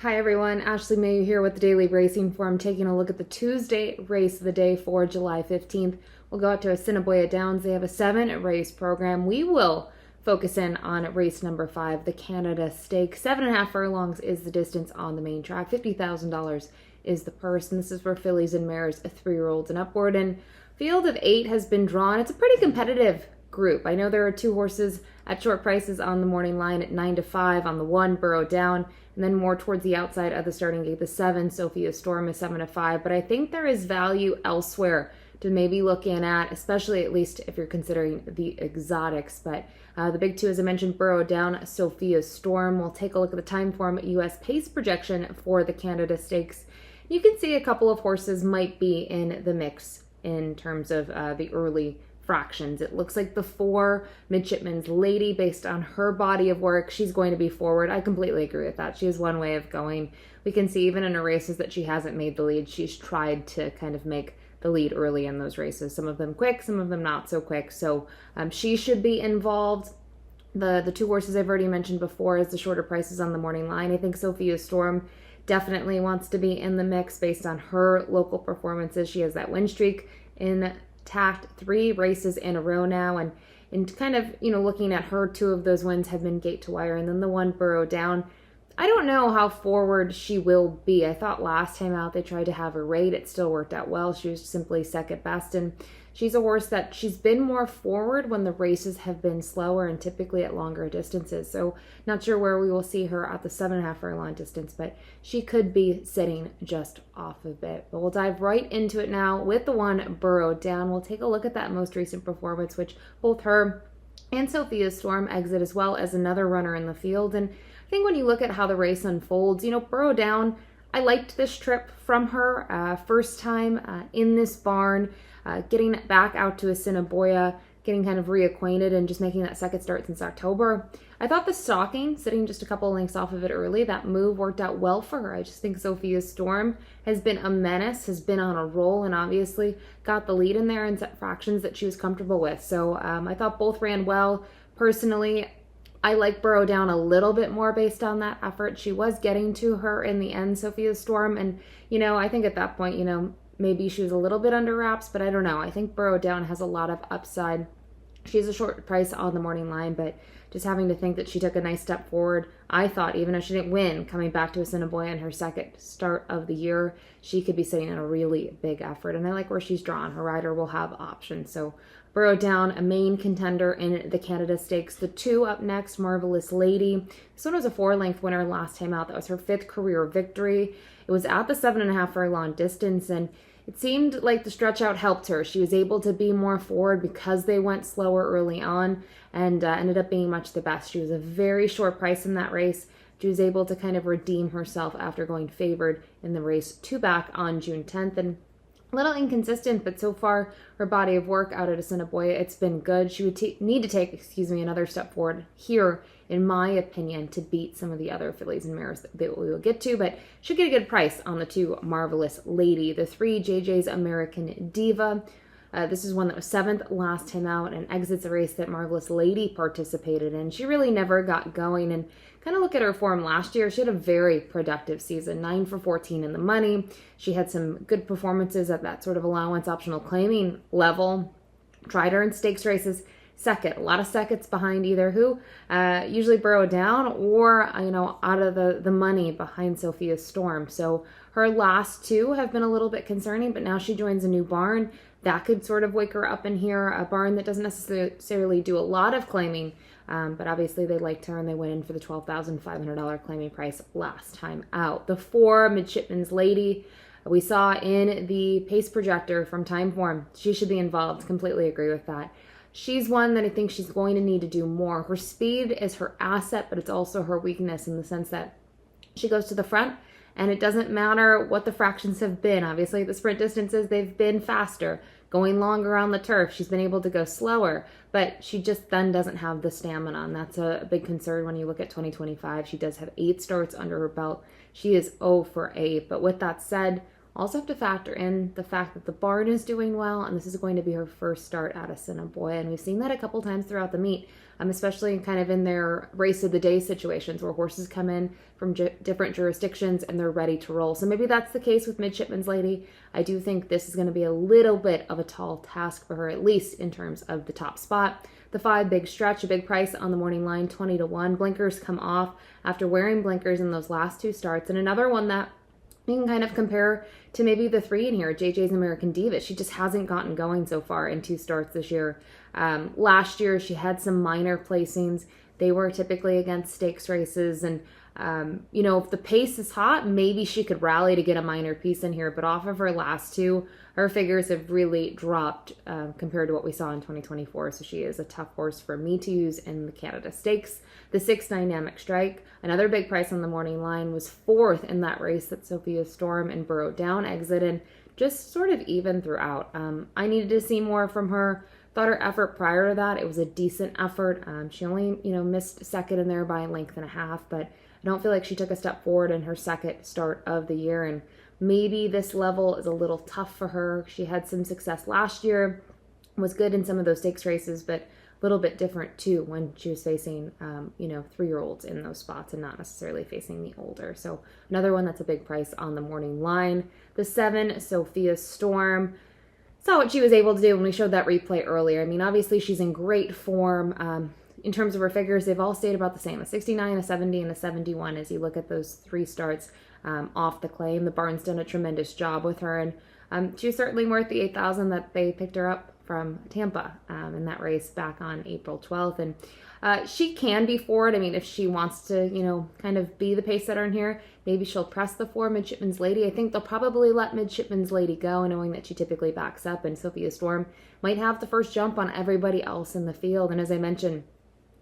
Hi everyone, Ashley Mailloux here with the Daily Racing Form, taking a look at the Tuesday race of the day for July 15th. We'll go out to Assiniboia Downs. They have a 7-race program. We will focus in on race number 5, the Canada Stakes. 7.5 furlongs is the distance on the main track. $50,000 is the purse, and this is for fillies and mares, 3-year-olds and upward. And field of 8 has been drawn. It's a pretty competitive group. I know there are 2 horses at short prices on the morning line at 9 to 5 on the 1, Burrow Down, and then more towards the outside of the starting gate, the 7, Sophia Storm is 7 to 5. But I think there is value elsewhere to maybe look in at, especially at least if you're considering the exotics. But the big 2, as I mentioned, Burrow Down, Sophia Storm. We'll take a look at the time form US pace projection for the Canada Stakes. You can see a couple of horses might be in the mix in terms of the early fractions. It looks like the 4, Midshipman's Lady, based on her body of work, she's going to be forward. I completely agree with that. She has one way of going. We can see even in her races that she hasn't made the lead. She's tried to kind of make the lead early in those races. Some of them quick, some of them not so quick. So she should be involved. The 2 horses I've already mentioned before is the shorter prices on the morning line. I think Sophia Storm definitely wants to be in the mix based on her local performances. She has that win streak intact, 3 races in a row now, and kind of, looking at her, 2 of those wins have been gate to wire, and then the 1, Burrow Down. I don't know how forward she will be. I thought last time out they tried to have her rate. It still worked out well. She was simply second best, and she's a horse that she's been more forward when the races have been slower and typically at longer distances. So not sure where we will see her at the 7.5 furlong distance, but she could be sitting just off a bit. But we'll dive right into it now with the 1, Burrow Down. We'll take a look at that most recent performance, which both her and Sophia Storm exit, as well as another runner in the field. And I think when you look at how the race unfolds, Burrow Down, I liked this trip from her. First time in this barn, getting back out to Assiniboia, getting kind of reacquainted and just making that second start since October. I thought the stalking, sitting just a couple of lengths off of it early, that move worked out well for her. I just think Sophia Storm has been a menace, has been on a roll, and obviously got the lead in there and set fractions that she was comfortable with. So I thought both ran well. Personally, I like Burrow Down a little bit more based on that effort. She was getting to her in the end, Sophia Storm, and, I think at that point, maybe she was a little bit under wraps, but I don't know. I think Burrow Down has a lot of upside. She's a short price on the morning line, but just having to think that she took a nice step forward. I thought even if she didn't win, coming back to Assiniboia in her second start of the year, she could be sitting in a really big effort. And I like where she's drawn. Her rider will have options. So Burrow Down, a main contender in the Canada Stakes. The 2 up next, Marvelous Lady. This one was a 4-length winner last time out. That was her 5th career victory. It was at the 7.5 furlong distance, and it seemed like the stretch out helped her. She was able to be more forward because they went slower early on, and ended up being much the best. She was a very short price in that race. She was able to kind of redeem herself after going favored in the race 2 back on June 10th. And a little inconsistent, but so far her body of work out at Assiniboia, it's been good. She would need to take, another step forward here, in my opinion, to beat some of the other fillies and mares that we will get to, but should get a good price on the 2, Marvelous Lady. The 3, JJ's American Diva. This is one that was 7th last time out and exits a race that Marvelous Lady participated in. She really never got going, and kind of look at her form last year. She had a very productive season, 9 for 14 in the money. She had some good performances at that sort of allowance optional claiming level. Tried her in stakes races. Second, a lot of seconds behind either who, usually Burrow Down or, out of the money behind Sophia Storm. So her last 2 have been a little bit concerning, but now she joins a new barn. That could sort of wake her up in here, a barn that doesn't necessarily do a lot of claiming, but obviously they liked her and they went in for the $12,500 claiming price last time out. The 4, Midshipman's Lady, we saw in the pace projector from Timeform. She should be involved. Completely agree with that. She's one that I think she's going to need to do more. Her speed is her asset, but it's also her weakness in the sense that she goes to the front, and it doesn't matter what the fractions have been. Obviously, the sprint distances, they've been faster. Going longer on the turf, she's been able to go slower, but she just then doesn't have the stamina, and that's a big concern when you look at 2025. She does have 8 starts under her belt. She is 0 for 8, but with that said, Also have to factor in the fact that the barn is doing well, and this is going to be her first start at Assiniboia, and we've seen that a couple times throughout the meet, especially kind of in their race of the day situations where horses come in from different jurisdictions and they're ready to roll. So maybe that's the case with Midshipman's Lady. I do think this is going to be a little bit of a tall task for her, at least in terms of the top spot. The 5 big stretch, a big price on the morning line, 20-1. Blinkers come off after wearing blinkers in those last 2 starts. And another one that you can kind of compare to maybe the 3 in here, JJ's American Diva. She just hasn't gotten going so far in 2 starts this year. Last year, she had some minor placings. They were typically against stakes races. And, if the pace is hot, maybe she could rally to get a minor piece in here. But off of her last 2, her figures have really dropped compared to what we saw in 2024. So she is a tough horse for me to use in the Canada Stakes. The 6 Dynamic Strike, another big price on the morning line, was 4th in that race that Sophia Storm and Burrow Down exited, just sort of even throughout. I needed to see more from her. Thought her effort prior to that, it was a decent effort. She only, missed second in there by a length and a half, but I don't feel like she took a step forward in her second start of the year, and maybe this level is a little tough for her. She had some success last year, was good in some of those stakes races, but a little bit different too when she was facing, 3-year-olds in those spots and not necessarily facing the older. So another one that's a big price on the morning line. The 7, Sophia Storm. Saw what she was able to do when we showed that replay earlier. I mean, obviously she's in great form. In terms of her figures, they've all stayed about the same, a 69, a 70, and a 71 as you look at those 3 starts off the claim. The barn's done a tremendous job with her, and she's certainly worth the $8,000 that they picked her up from Tampa in that race back on April 12th. And she can be forward. I mean, if she wants to, kind of be the pace setter in here, maybe she'll press the 4 Midshipman's Lady. I think they'll probably let Midshipman's Lady go, knowing that she typically backs up, and Sophia Storm might have the first jump on everybody else in the field. And as I mentioned,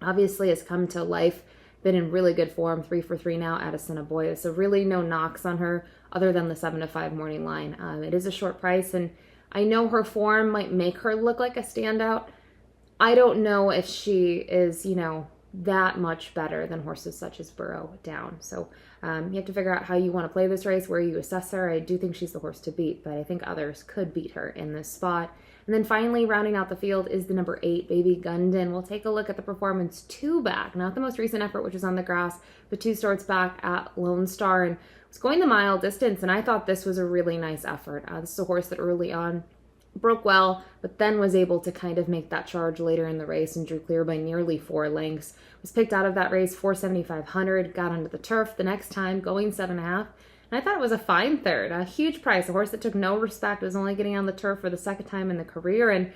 obviously has come to life, been in really good form, 3 for 3 now at Assiniboia. So really no knocks on her other than the 7-5 morning line. It is a short price, and I know her form might make her look like a standout. I don't know if she is, that much better than horses such as Burrow Down. So you have to figure out how you want to play this race, where you assess her. I do think she's the horse to beat, but I think others could beat her in this spot. And then finally, rounding out the field is the number 8, Baby Gundan. We'll take a look at the performance 2 back, not the most recent effort, which was on the grass, but 2 starts back at Lone Star, and was going the mile distance, and I thought this was a really nice effort. This is a horse that early on broke well, but then was able to kind of make that charge later in the race and drew clear by nearly 4 lengths. Was picked out of that race 4,7,500, got onto the turf the next time, going 7.5. And I thought it was a fine third, a huge price, a horse that took no respect, was only getting on the turf for the 2nd time in the career. And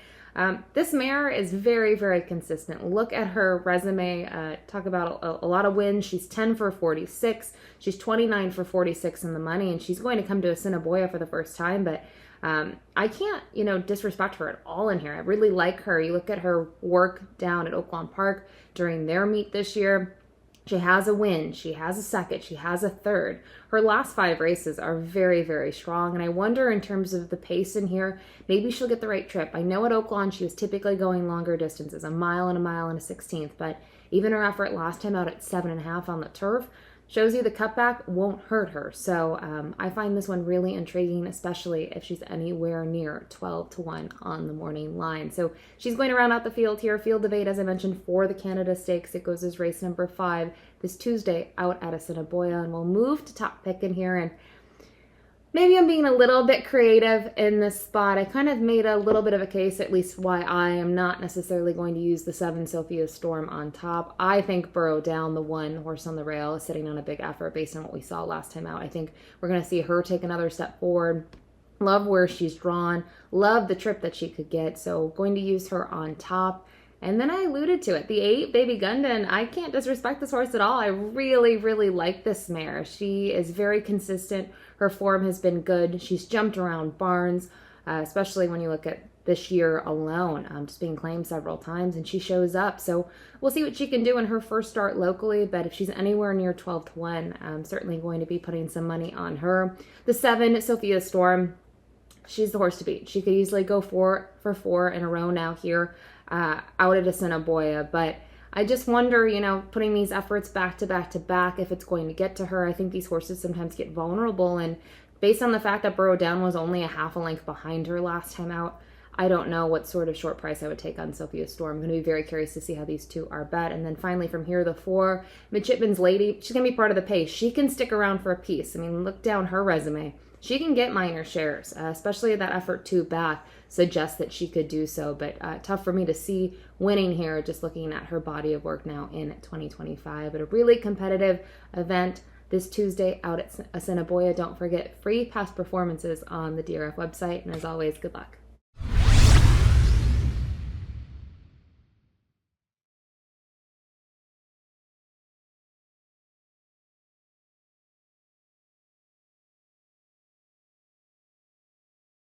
this mare is very, very consistent. Look at her resume. Talk about a lot of wins. She's 10 for 46. She's 29 for 46 in the money, and she's going to come to Assiniboia for the first time. But I can't, disrespect her at all in here. I really like her. You look at her work down at Oaklawn Park during their meet this year. She has a win, she has a second, she has a third. Her last 5 races are very, very strong, and I wonder in terms of the pace in here, maybe she'll get the right trip. I know at Oaklawn she was typically going longer distances, a mile and a 16th, but even her effort last time out at 7.5 on the turf shows you the cutback won't hurt her. So I find this one really intriguing, especially if she's anywhere near 12-1 on the morning line. So she's going to round out the field here. Field of 8, as I mentioned, for the Canada Stakes. It goes as race number 5 this Tuesday out at Assiniboia. And we'll move to top pick in here. And maybe I'm being a little bit creative in this spot. I kind of made a little bit of a case, at least why I am not necessarily going to use the 7 Sophia Storm on top. I think Burrow Down, the 1 horse on the rail, is sitting on a big effort based on what we saw last time out. I think we're going to see her take another step forward. Love where she's drawn. Love the trip that she could get. So going to use her on top. And then I alluded to it, the 8, Baby Gundan. I can't disrespect this horse at all. I really, really like this mare. She is very consistent. Her form has been good. She's jumped around barns, especially when you look at this year alone, just being claimed several times, and she shows up. So we'll see what she can do in her first start locally, but if she's anywhere near 12-1, I'm certainly going to be putting some money on her. The 7, Sophia Storm, she's the horse to beat. She could easily go 4 for 4 in a row now here out at Assiniboia, but I just wonder, putting these efforts back to back to back, if it's going to get to her. I think these horses sometimes get vulnerable, and based on the fact that Burrow Down was only a half a length behind her last time out, I don't know what sort of short price I would take on Sophia Storm. I'm going to be very curious to see how these two are bet. And then finally from here, the 4, Midshipman's Lady. She's going to be part of the pace. She can stick around for a piece. I mean, look down her resume. She can get minor shares, especially that effort 2 back suggests that she could do so. But tough for me to see winning here, just looking at her body of work now in 2025. But a really competitive event this Tuesday out at Assiniboia. Don't forget, free past performances on the DRF website. And as always, good luck.